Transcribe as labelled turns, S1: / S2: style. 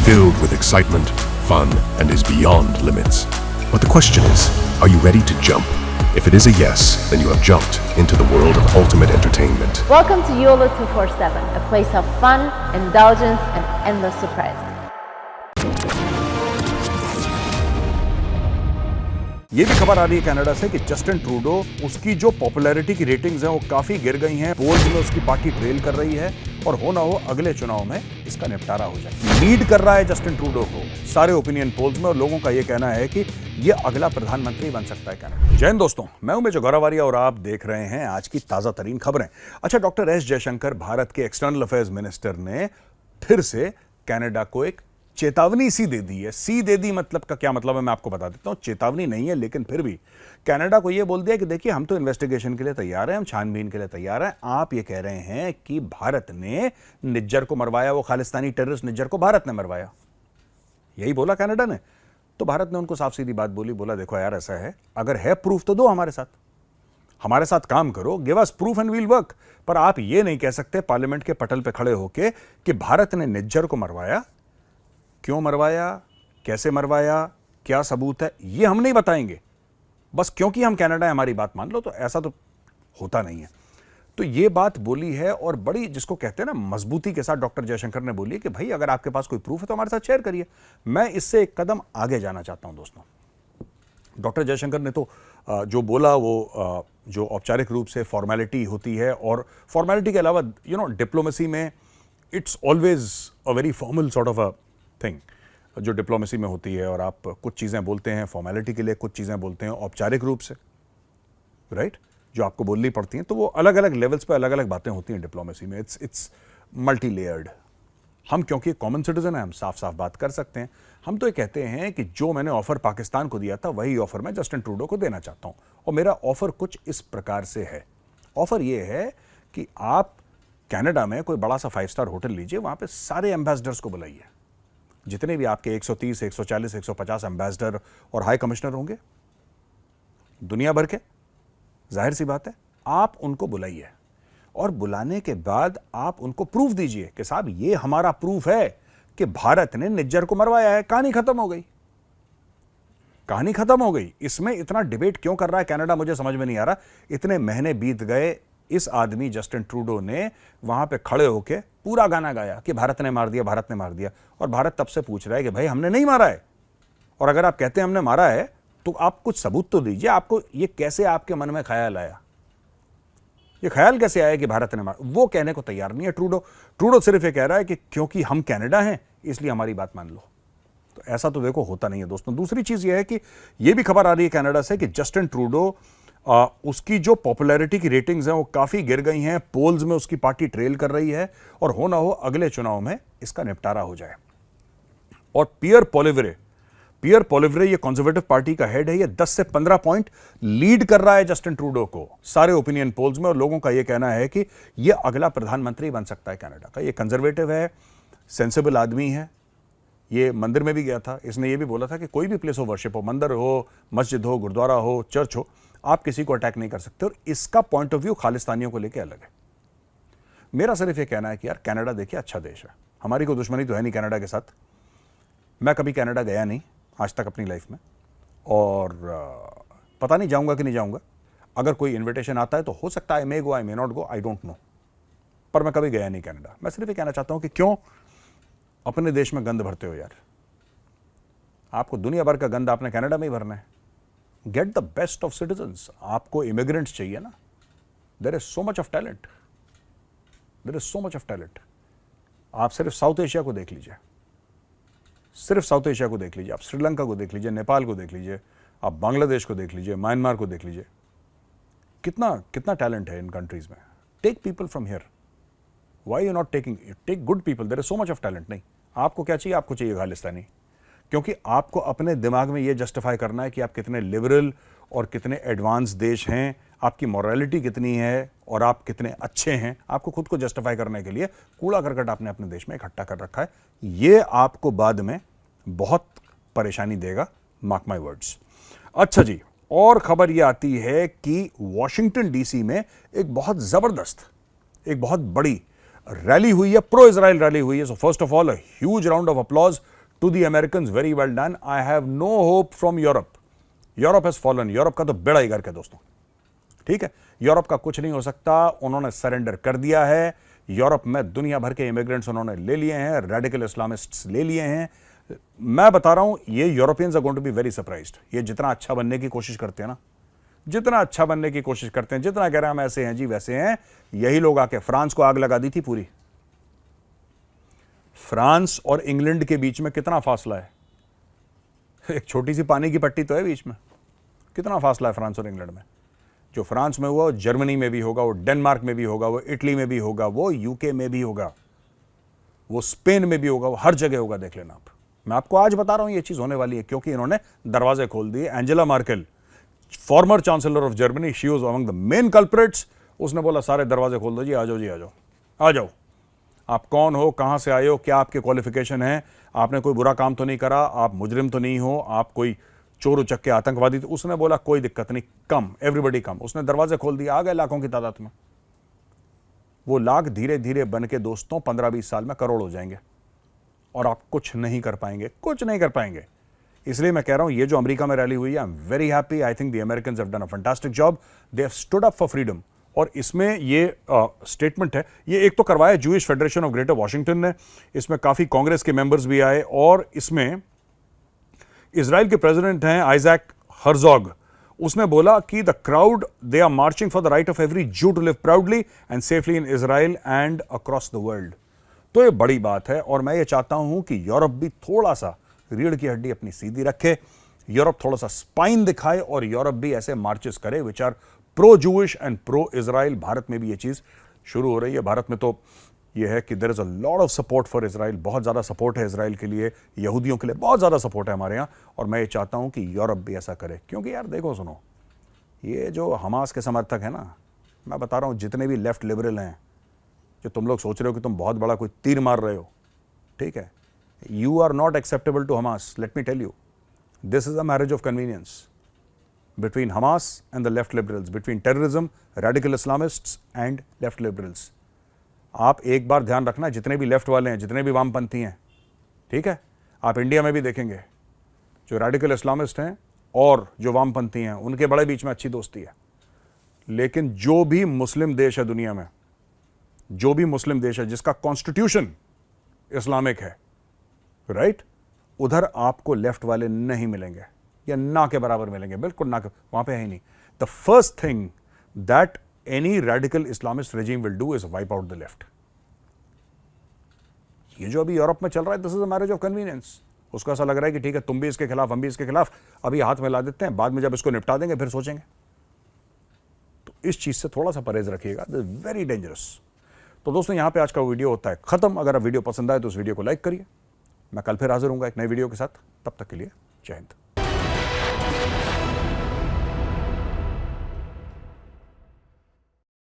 S1: filled with excitement, fun, and is beyond limits. But the question is, are you ready to jump? If it is a yes, then you have jumped into the world of ultimate entertainment.
S2: Welcome to YOLO 247, a place of fun, indulgence, and endless surprises.
S3: ये भी खबर आ रही है Canada से कि Justin Trudeau, उसकी जो popularity की रेटिंग्स हैं वो काफी गिर गई हैं। पोल्स में उसकी पार्टी ट्रेल कर रही है और हो ना हो अगले चुनाव में इसका निपटारा हो जाए। लीड कर रहा है जस्टिन ट्रूडो को सारे ओपिनियन पोल्स में और लोगों का ये कहना है कि ये अगला प्रधानमंत्री बन सकता है कनाडा। जय हिंद दोस्तों, मैं हूं मेजर गौरवारिया और आप देख रहे हैं आज की ताजा तरीन खबरें। अच्छा, डॉक्टर एस जयशंकर, भारत के एक्सटर्नल अफेयर्स मिनिस्टर ने फिर से कनाडा को एक चेतावनी सी दे दी है। सी दे दी मतलब का क्या मतलब है मैं आपको बता देता हूं। चेतावनी नहीं है, लेकिन फिर भी कनाडा को यह बोल दिया कि देखिए हम तो इन्वेस्टिगेशन के लिए तैयार हैं, हम छानबीन के लिए तैयार हैं। आप ये कह रहे हैं कि भारत ने निज्जर को मरवाया, वो खालिस्तानी टेररिस्ट निज्जर को भारत ने मरवाया, यही बोला कनाडा ने। तो भारत ने उनको साफ सीधी बात बोली, बोला देखो यार ऐसा है, अगर है प्रूफ तो दो, हमारे साथ काम करो, give us proof and we'll work. पर आप ये नहीं कह सकते पार्लियामेंट के पटल पे खड़े होके कि भारत ने निज्जर को मरवाया। क्यों मरवाया, कैसे मरवाया, क्या सबूत है, ये हम नहीं बताएंगे, बस क्योंकि हम कनाडा है हमारी बात मान लो। तो ऐसा तो होता नहीं है। तो ये बात बोली है और बड़ी, जिसको कहते हैं ना, मजबूती के साथ डॉक्टर जयशंकर ने बोली कि भाई अगर आपके पास कोई प्रूफ है तो हमारे साथ शेयर करिए। मैं इससे एक कदम आगे जाना चाहता हूं दोस्तों। डॉक्टर जयशंकर ने तो जो बोला वो जो औपचारिक रूप से फॉर्मेलिटी होती है, और फॉर्मेलिटी के अलावा डिप्लोमेसी में it's always a very formal sort of a thing जो डिप्लोमेसी में होती है। और आप कुछ चीज़ें बोलते हैं फॉर्मेलिटी के लिए, कुछ चीज़ें बोलते हैं औपचारिक रूप से, राइट, जो आपको बोलनी पड़ती हैं। तो वो अलग अलग लेवल्स पे अलग अलग बातें होती हैं डिप्लोमेसी में। It's multi layered. हम क्योंकि कॉमन सिटीजन हैं, हम साफ साफ बात कर सकते हैं। हम तो ये कहते हैं कि जो मैंने ऑफर पाकिस्तान को दिया था वही ऑफर मैं जस्टिन ट्रूडो को देना चाहता हूं। और मेरा ऑफर कुछ इस प्रकार से है। ऑफर ये है कि आप कनाडा में कोई बड़ा सा 5 स्टार होटल लीजिए, वहां पे सारे एम्बेसडर्स को बुलाइए, जितने भी आपके 130, 140, 150 एम्बेसडर और हाई कमिश्नर होंगे दुनिया भर के, जाहिर सी बात है, आप उनको बुलाइए। और बुलाने के बाद आप उनको प्रूफ दीजिए कि साहब ये हमारा प्रूफ है कि भारत ने निज्जर को मरवाया है। कहानी खत्म हो गई, कहानी खत्म हो गई। इसमें इतना डिबेट क्यों कर रहा है कनाडा, मुझे समझ में नहीं आ रहा। इतने महीने बीत गए, इस आदमी जस्टिन ट्रूडो ने वहां पे खड़े होके पूरा गाना गाया कि भारत ने मार दिया, भारत ने मार दिया। और भारत तब से पूछ रहा है कि भाई हमने नहीं मारा है, और अगर आप कहते हैं हमने मारा है तो आप कुछ सबूत तो दीजिए। आपको ये कैसे आपके मन में ख्याल आया, ये ख्याल कैसे आया कि भारत ने मारा? वो कहने को तैयार नहीं है ट्रूडो सिर्फ ये कह रहा है कि क्योंकि हम कनाडा हैं इसलिए हमारी बात मान लो। तो ऐसा तो देखो होता नहीं है दोस्तों। दूसरी चीज ये है कि ये भी खबर आ रही है कनाडा से कि जस्टिन ट्रूडो, उसकी जो पॉपुलैरिटी की रेटिंग्स हैं वो काफी गिर गई हैं। पोल्स में उसकी पार्टी ट्रेल कर रही है और हो ना हो अगले चुनाव में इसका निपटारा हो जाए। और पियर पोलिवरे ये कंजर्वेटिव पार्टी का हेड है, ये 10 से 15 पॉइंट लीड कर रहा है जस्टिन ट्रूडो को सारे ओपिनियन पोल्स में। और लोगों का ये कहना है कि ये अगला प्रधानमंत्री बन सकता है कनाडा का। ये कंजर्वेटिव है, सेंसिबल आदमी है। ये मंदिर में भी गया था, इसने ये भी बोला था कि कोई भी प्लेस ऑफ वर्शिप हो, मंदिर हो, मस्जिद हो, गुरुद्वारा हो, चर्च हो, आप किसी को अटैक नहीं कर सकते। और इसका पॉइंट ऑफ व्यू खालिस्तानियों को लेकर अलग है। मेरा सिर्फ ये कहना है कि यार कनाडा देखिए अच्छा देश है, हमारी कोई दुश्मनी तो है नहीं कनाडा के साथ। मैं कभी कनाडा गया नहीं आज तक अपनी लाइफ में, और पता नहीं जाऊंगा कि नहीं जाऊंगा। अगर कोई इन्विटेशन आता है तो हो सकता है may go, I may not go, I don't know, पर मैं कभी गया नहीं कनाडा। मैं सिर्फ ये कहना चाहता हूं कि क्यों अपने देश में गंद भरते हो यार? आपको दुनिया भर का गंद आपने कनाडा में ही भरना है। Get the best of citizens. आपको इमिग्रेंट्स चाहिए ना। There is so much of talent, there is so much of talent. आप सिर्फ साउथ एशिया को देख लीजिए, सिर्फ साउथ एशिया को देख लीजिए, आप श्रीलंका को देख लीजिए, नेपाल को देख लीजिए, आप बांग्लादेश को देख लीजिए, म्यांमार को देख लीजिए। कितना कितना टैलेंट है इन कंट्रीज में। Take people from here. Why you not taking? Take good people, there is so much of talent. नहीं, आपको क्या चाहिए? आपको चाहिए खालिस्तानी, क्योंकि आपको अपने दिमाग में यह जस्टिफाई करना है कि आप कितने लिबरल और कितने एडवांस देश हैं, आपकी मॉरलिटी कितनी है और आप कितने अच्छे हैं। आपको खुद को जस्टिफाई करने के लिए कूड़ा करकट आपने अपने देश में इकट्ठा कर रखा है। ये आपको बाद में बहुत परेशानी देगा, मार्क माय वर्ड्स। अच्छा जी, और खबर ये आती है कि वॉशिंगटन डीसी में एक बहुत जबरदस्त, एक बहुत बड़ी रैली हुई है, प्रो इजराइल रैली हुई है। So first of all a huge round of applause to the American very well done, I have no hope from Europe, Europe has fallen, Europe का तो बेड़ा ही गर्क है दोस्तों, ठीक है, यूरोप का कुछ नहीं हो सकता, उन्होंने सरेंडर कर दिया है। यूरोप में दुनिया भर के इमिग्रेंट्स उन्होंने ले लिए हैं, रेडिकल इस्लामिस्ट्स ले लिए हैं। मैं बता रहा हूं, ये Europeans are going to be very surprised. ये जितना अच्छा बनने की कोशिश करते हैं ना, जितना अच्छा बनने की कोशिश करते हैं, जितना कह रहे हैं हम ऐसे हैं जी वैसे हैं, यही लोग आके फ्रांस को आग लगा दी थी पूरी। फ्रांस और इंग्लैंड के बीच में कितना फासला है, एक छोटी सी पानी की पट्टी तो है बीच में, कितना फासला है फ्रांस और इंग्लैंड में। जो फ्रांस में हुआ वो जर्मनी में भी होगा, वो डेनमार्क में भी होगा, वो इटली में भी होगा, वो यूके में भी होगा, वो स्पेन में भी होगा, वो हर जगह होगा, देख लेना आप। मैं आपको आज बता रहा हूं ये चीज होने वाली है, क्योंकि इन्होंने दरवाजे खोल दिए। Angela Merkel, former chancellor of Germany, she was among the main culprits. उसने बोला सारे दरवाजे खोल दो जी, आ जाओ जी, आ जाओ, आ जाओ। आप कौन हो, कहां से आए हो, क्या आपके क्वालिफिकेशन है, आपने कोई बुरा काम तो नहीं करा, आप मुजरिम तो नहीं हो, आप कोई चोर उचक्के आतंकवादी। तो उसने बोला कोई दिक्कत नहीं, कम, एवरीबडी कम। उसने दरवाजे खोल दिए, आ गए लाखों की तादाद में। वो लाख धीरे धीरे बन के दोस्तों 15-20 साल में करोड़ हो जाएंगे, और आप कुछ नहीं कर पाएंगे, कुछ नहीं कर पाएंगे। इसलिए मैं कह रहा हूं, ये जो अमेरिका में रैली हुई है, I am very happy. I think the Americans have done a fantastic job, they have stood up for freedom. और इसमें ये स्टेटमेंट है, ये एक तो करवाया Jewish federation of greater Washington ने, इसमें काफी कांग्रेस के मेंबर्स भी आए, और इसमें इजराइल के प्रेसिडेंट हैं आइजैक हर्जोग। उसने बोला कि the crowd, they are marching for the right of every Jew to live proudly and safely in Israel and across the world. तो ये बड़ी बात है, और मैं ये चाहता हूं कि यूरोप भी थोड़ा सा रीढ़ की हड्डी अपनी सीधी रखे, यूरोप थोड़ा सा स्पाइन दिखाए, और यूरोप भी ऐसे मार्चेस करे which are pro Jewish and pro Israel. Bharat में भी ये चीज शुरू हो रही है। भारत में तो ये है कि there is a lot of support for Israel, बहुत ज्यादा सपोर्ट है इजराइल के लिए, यहूदियों के लिए बहुत ज्यादा सपोर्ट है हमारे यहाँ। और मैं ये चाहता हूं कि यूरोप भी ऐसा करे, क्योंकि यार देखो सुनो, ये जो हमास के समर्थक है ना, मैं बता रहा हूं, जितने भी लेफ्ट लिबरल हैं, जो तुम लोग सोच रहे हो कि तुम बहुत बड़ा कोई तीर मार रहे हो, ठीक है, you are not acceptable to Hamas. Let me tell you, this is a marriage of convenience between Hamas and the left liberals, between terrorism, radical Islamists and left liberals. आप एक बार ध्यान रखना, जितने भी लेफ्ट वाले हैं, जितने भी वामपंथी हैं, ठीक है, आप इंडिया में भी देखेंगे, जो रेडिकल इस्लामिस्ट हैं और जो वामपंथी हैं, उनके बड़े बीच में अच्छी दोस्ती है। लेकिन जो भी मुस्लिम देश है दुनिया में, जो भी मुस्लिम देश है जिसका कॉन्स्टिट्यूशन इस्लामिक है, राइट, उधर आपको लेफ्ट वाले नहीं मिलेंगे, या ना के बराबर मिलेंगे, बिल्कुल ना के, वहां पे है ही नहीं। The first thing that any radical Islamist regime will do is wipe out the left. ये जो अभी यूरोप में चल रहा है, this is a marriage of convenience. उसको ऐसा लग रहा है कि ठीक है, तुम भी इसके खिलाफ, हम भी इसके खिलाफ, अभी हाथ मिला देते हैं, बाद में जब इसको निपटा देंगे फिर सोचेंगे। तो इस चीज से थोड़ा सा परहेज रखिएगा, दिस इज वेरी डेंजरस। तो दोस्तों, यहां पे आज का वीडियो होता है खत्म। अगर आप वीडियो पसंद आए तो उस वीडियो को लाइक करिए। मैं कल फिर हाजिर हूंगा एक नए वीडियो के साथ, तब तक के लिए जय हिंद।